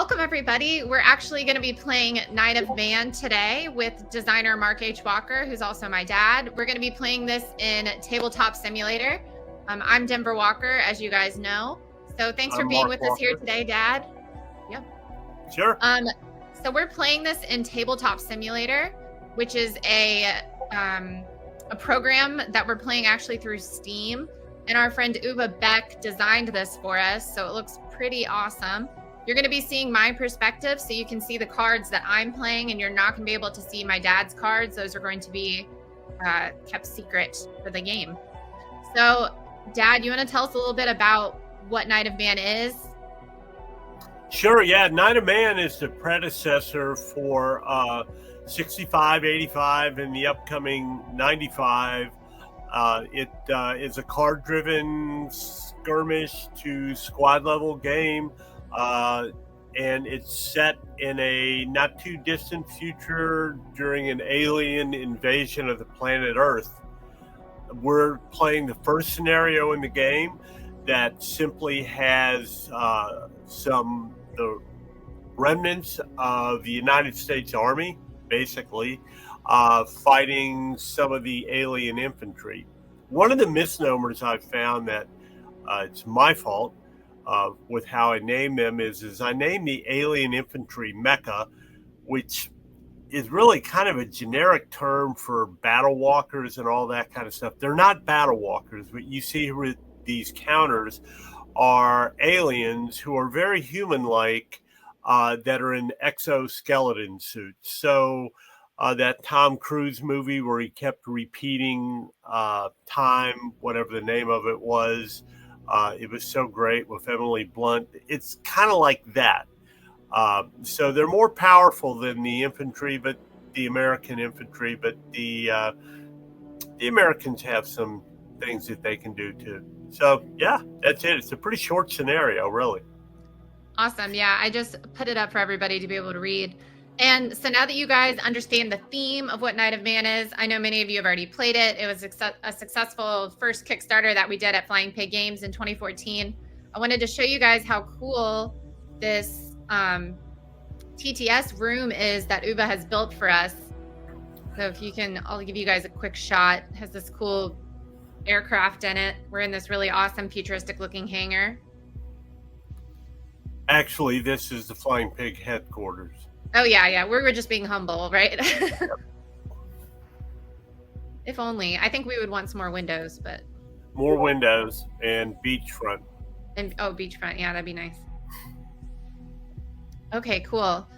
welcome everybody. We're actually going to be playing Knight of Man today with designer Mark H. Walker, who's also my dad. We're going to be playing this in Tabletop Simulator. I'm Denver Walker, as you guys know. So thanks for being with us here today, Dad. Yep. Sure. So we're playing this in Tabletop Simulator, which is a program that we're playing actually through Steam. And our friend Uva Beck designed this for us, so it looks pretty awesome. You're going to be seeing my perspective, so you can see the cards that I'm playing, and you're not going to be able to see my dad's cards. Those are going to be kept secret for the game. So, Dad, you want to tell us a little bit about what Knight of Man is? Sure, yeah. Knight of Man is the predecessor for 65, 85, and the upcoming 95. It is a card-driven skirmish to squad-level game. And it's set in a not too distant future during an alien invasion of the planet Earth. We're playing the first scenario in the game that simply has the remnants of the United States Army, basically, fighting some of the alien infantry. One of the misnomers I've found that it's my fault with how I name them is I named the alien infantry mecha, which is really kind of a generic term for battle walkers and all that kind of stuff. They're not battle walkers. What you see with these counters are aliens who are very human-like that are in exoskeleton suits. So that Tom Cruise movie where he kept repeating time, whatever the name of it was, it was so great with Emily Blunt. It's kind of like that. So they're more powerful than the infantry, but the American infantry. But the Americans have some things that they can do too. So yeah, that's it. It's a pretty short scenario, really. Awesome. Yeah, I just put it up for everybody to be able to read. And so now that you guys understand the theme of what Knight of Man is, I know many of you have already played it. It was a successful first Kickstarter that we did at Flying Pig Games in 2014. I wanted to show you guys how cool this TTS room is that Uva has built for us. So if you can, I'll give you guys a quick shot. It has this cool aircraft in it. We're in this really awesome futuristic looking hangar. Actually, this is the Flying Pig headquarters. Oh, yeah. We were just being humble, right? If only. I think we would want some more windows, but... More windows and beachfront. Beachfront. Yeah, that'd be nice. Okay, cool.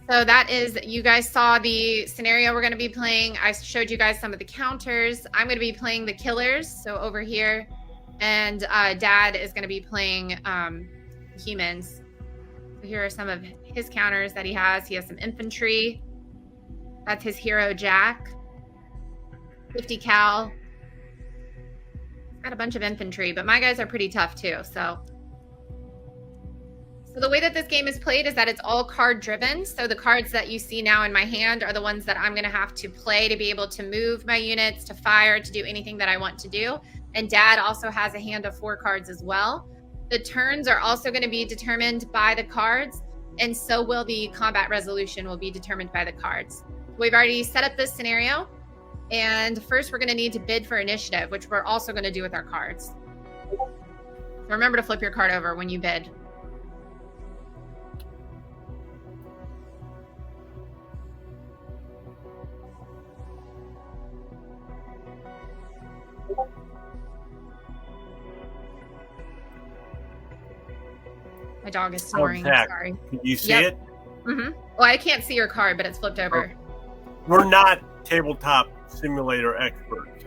So that is... You guys saw the scenario we're going to be playing. I showed you guys some of the counters. I'm going to be playing the killers, so over here. And Dad is going to be playing humans. So here are some of his counters that he has. He has some infantry. That's his hero, Jack. 50 cal. He's got a bunch of infantry, but my guys are pretty tough too. So the way that this game is played is that it's all card driven. So the cards that you see now in my hand are the ones that I'm going to have to play to be able to move my units, to fire, to do anything that I want to do. And Dad also has a hand of 4 cards as well. The turns are also going to be determined by the cards, and so will the combat resolution will be determined by the cards. We've already set up this scenario, and first we're going to need to bid for initiative, which we're also going to do with our cards. So remember to flip your card over when you bid. My dog is snoring. Sorry. Can you see it? Mm-hmm. Well, I can't see your card, but it's flipped over. We're not tabletop simulator experts.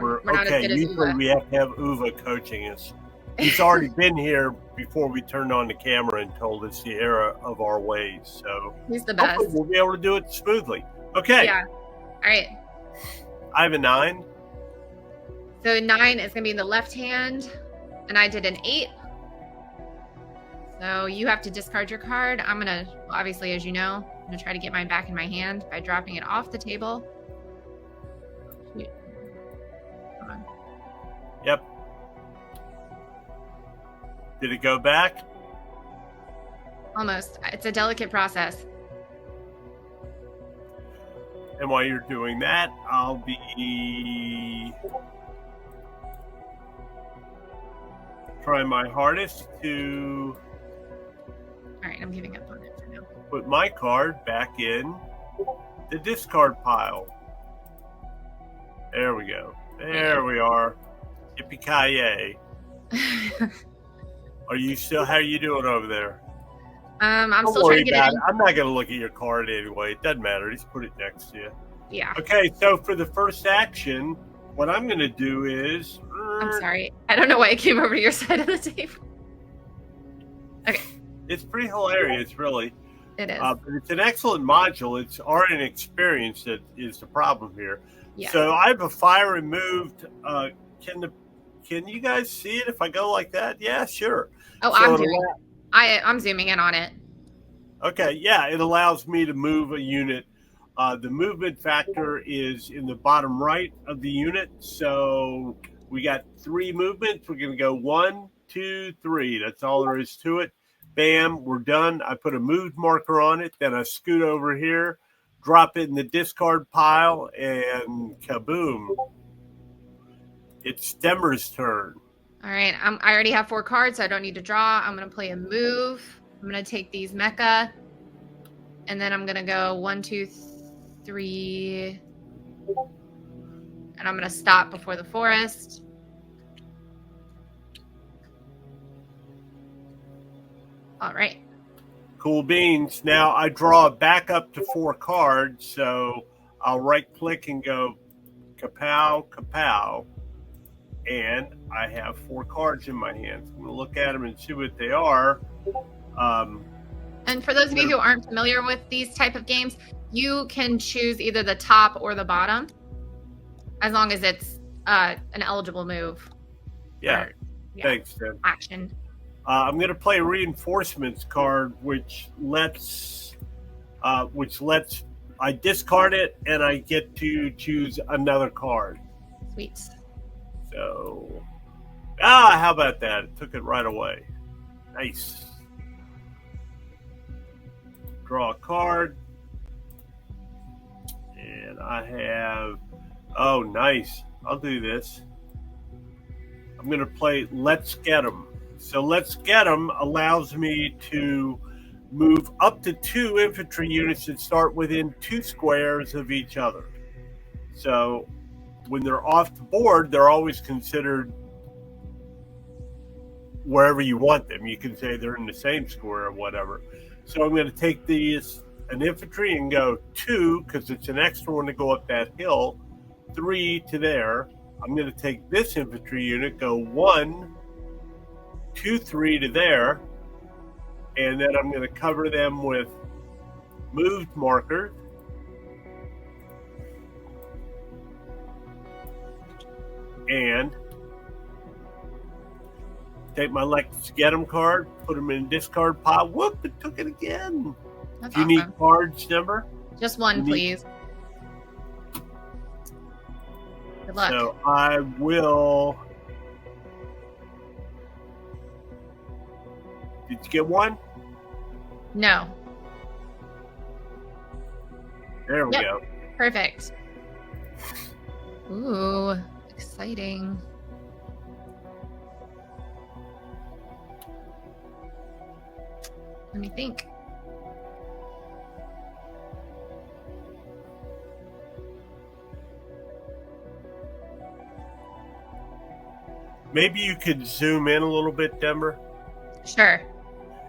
We're not as good as usually Uva. We have to have Uva coaching us. He's already been here before we turned on the camera and told us the error of our ways. So he's the best. Hopefully we'll be able to do it smoothly. Okay. Yeah. All right. I have a 9. So 9 is going to be in the left hand, and I did an 8. So you have to discard your card. I'm going to, obviously, as you know, I'm going to try to get mine back in my hand by dropping it off the table. Shoot. Come on. Yep. Did it go back? Almost. It's a delicate process. And while you're doing that, I'll be trying my hardest to All right, I'm giving up on it for now. put my card back in the discard pile. There we go. There we are. Yippee-ki-yay. Are you still, how are you doing over there? I'm Don't still trying worry to get about it it. I'm not going to look at your card anyway. It doesn't matter. Just put it next to you. Yeah. Okay, so for the first action, what I'm going to do is... I'm sorry. I don't know why it came over to your side of the table. Okay. It's pretty hilarious, really. It is. But it's an excellent module. It's art and experience that is the problem here. Yeah. So I have a fire removed. Can you guys see it if I go like that? Yeah, sure. Oh, So I'm zooming in on it. Okay, yeah, it allows me to move a unit. The movement factor is in the bottom right of the unit. So we got 3 movements. We're going to go 1, 2, 3. That's all there is to it. Bam, we're done. I put a moved marker on it. Then I scoot over here, drop it in the discard pile, and kaboom. It's Stemmer's turn. All right. I already have 4 cards, so I don't need to draw. I'm going to play a move. I'm going to take these mecha. And then I'm going to go 1, 2, 3. And I'm going to stop before the forest. All right. Cool beans. Now I draw back up to 4 cards, so I'll right click and go kapow, kapow. And I have 4 cards in my hands. I'm going to look at them and see what they are. And for those of you who aren't familiar with these type of games, you can choose either the top or the bottom, as long as it's an eligible move. Yeah. Thanks, Tim. Action. I'm going to play a reinforcements card, which lets I discard it and I get to choose another card. Sweet. So, how about that? It took it right away. Nice. Draw a card. And I have, oh, nice. I'll do this. I'm going to play Let's Get 'em. So Let's Get 'em allows me to move up to 2 infantry units that start within 2 squares of each other. So when they're off the board, they're always considered wherever you want them. You can say they're in the same square or whatever. So I'm going to take an infantry and go 2, because it's an extra one to go up that hill, 3 to there. I'm going to take this infantry unit, go 1, 2, 3 to there, and then I'm going to cover them with moved marker. And take my Let's Get 'em card, put them in a discard pile. Whoop, it took it again. That's Do you awesome. need cards, number? Just 1, please. Good luck. So I will. Did you get 1? No. There we go. Perfect. Ooh, exciting. Let me think. Maybe you could zoom in a little bit, Denver, Sure.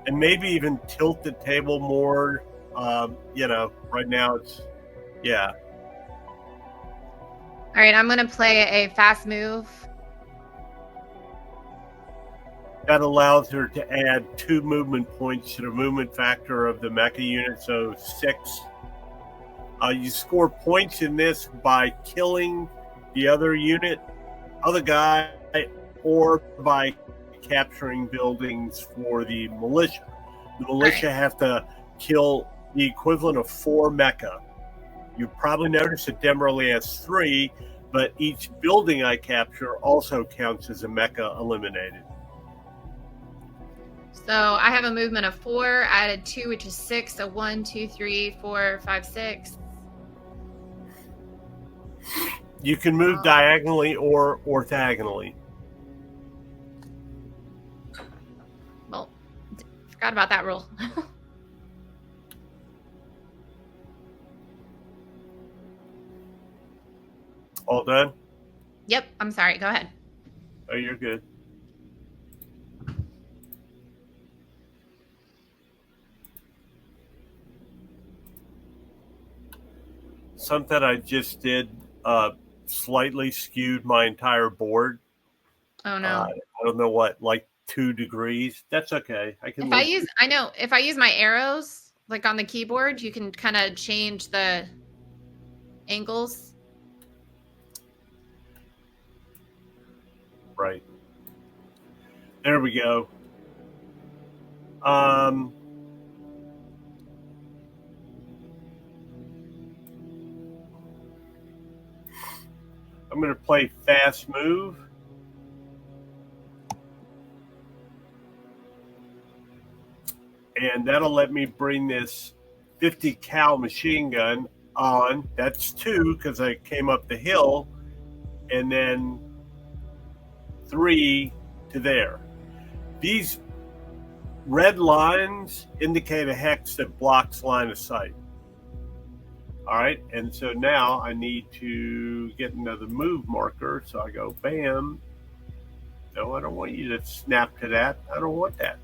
and maybe even tilt the table more. Right now it's, yeah. All right, I'm going to play a fast move. That allows her to add 2 movement points to the movement factor of the mecha unit, so 6. You score points in this by killing the other guy, or by capturing buildings for the militia. The militia have to kill the equivalent of 4 mecha. You probably noticed that Denver only has 3, but each building I capture also counts as a mecha eliminated. So I have a movement of 4. I added 2, which is 6. So 1, 2, 3, 4, 5, 6. You can move diagonally or orthogonally. Well, forgot about that rule. All done? Yep. I'm sorry. Go ahead. Oh, you're good. Something I just did slightly skewed my entire board. Oh no. I don't know what, like 2 degrees. That's okay. I can live. If I use my arrows like on the keyboard, you can kind of change the angles. Right. There we go. I'm going to play fast move. And that'll let me bring this 50 cal machine gun on. That's 2 because I came up the hill, and then 3 to there. These red lines indicate a hex that blocks line of sight. All right, and so now I need to get another move marker. So I go bam. No, I don't want you to snap to that. I don't want that.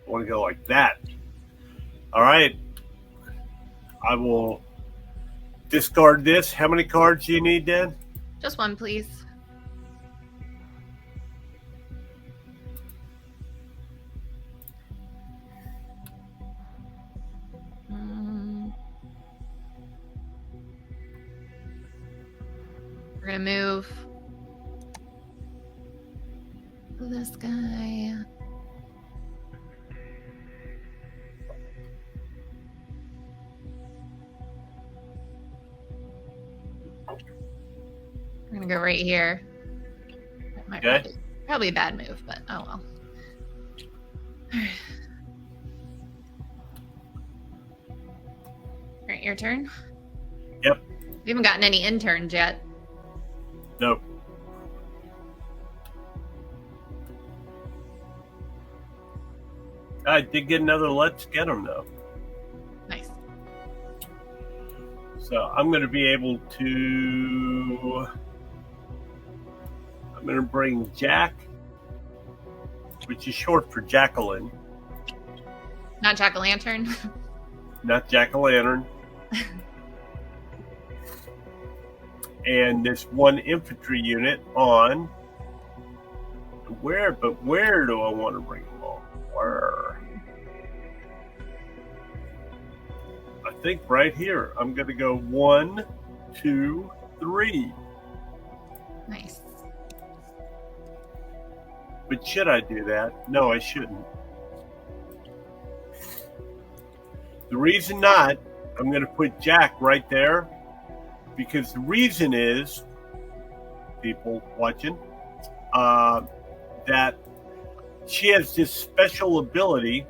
I want to go like that. All right. I will discard this. How many cards do you need, Dan? Just one, please. We're gonna move this guy. We're gonna go right here. That might Okay. probably a bad move, but oh well. All right, your turn. Yep. We haven't gotten any interns yet. Nope. I did get another let's get them though. Nice. So I'm going to be able to. I'm going to bring Jack, which is short for Jacqueline. Not jack-o'-lantern. Not jack-o'-lantern. And this 1 infantry unit on. Where do I want to bring them on? Where? I think right here. I'm going to go 1, 2, 3. Nice. But should I do that? No, I shouldn't. The reason not, I'm going to put Jack right there, because the reason is, people watching, that she has this special ability.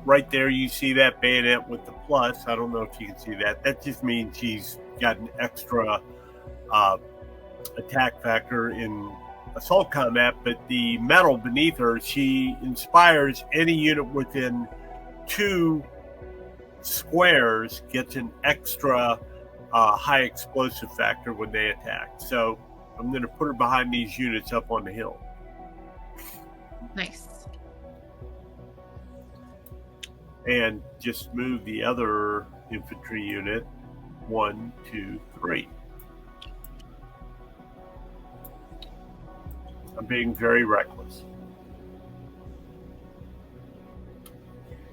Right there, you see that bayonet with the plus. I don't know if you can see that. That just means she's got an extra attack factor in assault combat, but the medal beneath her, she inspires any unit within 2 squares gets an extra high explosive factor when they attack. So I'm going to put her behind these units up on the hill. Nice. And just move the other infantry unit 1, 2, 3. I'm being very reckless.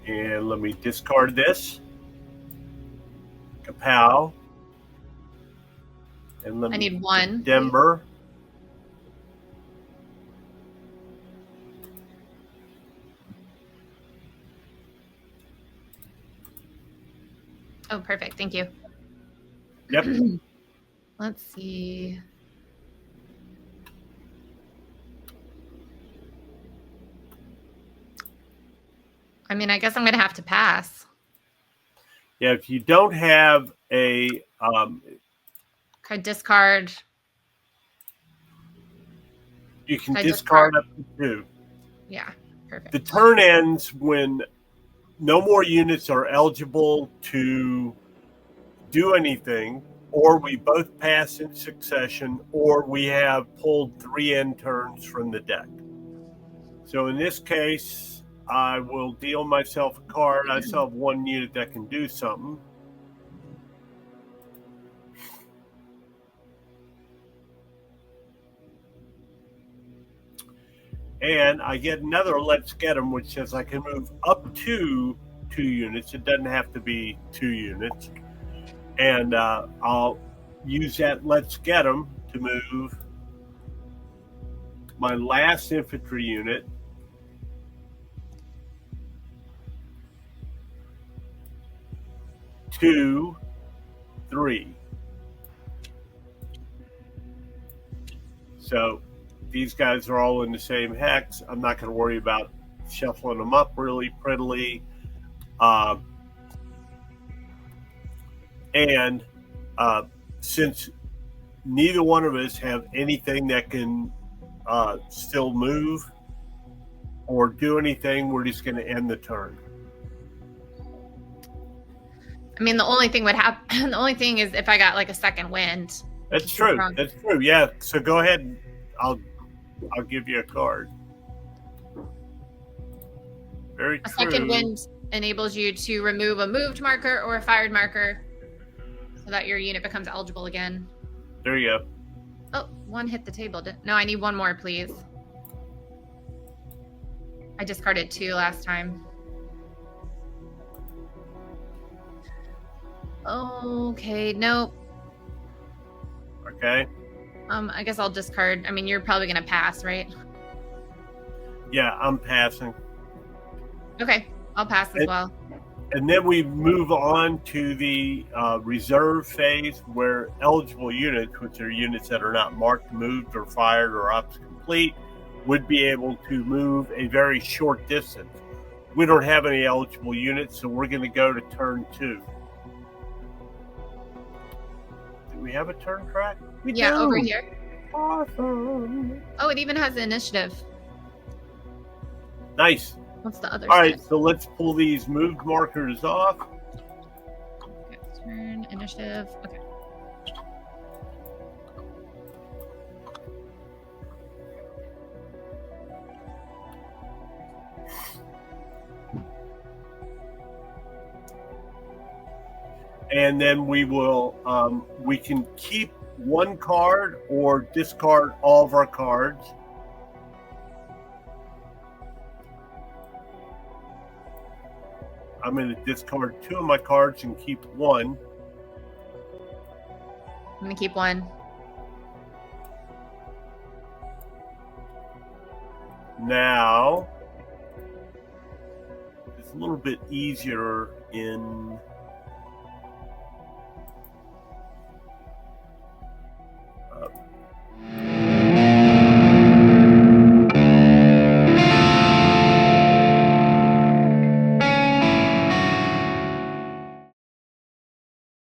And let me discard this. Kapow. And let I me need 1. Denver. Oh, perfect. Thank you. Yep. Let's see. I mean, I guess I'm going to have to pass. Yeah, if you don't have a Could I discard? you can Could I discard up to 2. Yeah, perfect. The turn ends when no more units are eligible to do anything, or we both pass in succession, or we have pulled 3 end turns from the deck. So in this case, I will deal myself a card. I still have 1 unit that can do something. And I get another Let's Get 'em, which says I can move up to 2 units. It doesn't have to be 2 units. And I'll use that Let's Get 'em to move my last infantry unit 2, 3. So these guys are all in the same hex. I'm not going to worry about shuffling them up really prettily. And since neither one of us have anything that can still move or do anything, we're just going to end the turn. I mean, the only thing would happen. The only thing is if I got like a second wind. That's true. That's true. Yeah. So go ahead. I'll give you a card. Very A true. second wind enables you to remove a moved marker or a fired marker so that your unit becomes eligible again. There you go. Oh, 1 hit the table. No, I need 1 more, please. I discarded 2 last time. Okay, nope. Okay. I guess I'll discard. I mean, you're probably going to pass, right? Yeah, I'm passing. Okay, I'll pass as well. And then we move on to the reserve phase where eligible units, which are units that are not marked, moved, or fired, or ops complete, would be able to move a very short distance. We don't have any eligible units, so we're going to go to turn 2. Do we have a turn track? We do. Over here. Awesome. Oh, it even has the initiative. Nice. What's the other All side? right, so let's pull these moved markers off. Okay, turn, initiative. Okay. And then we will, we can keep 1 card or discard all of our cards. I'm going to discard 2 of my cards and keep 1. I'm going to keep 1. Now, it's a little bit easier in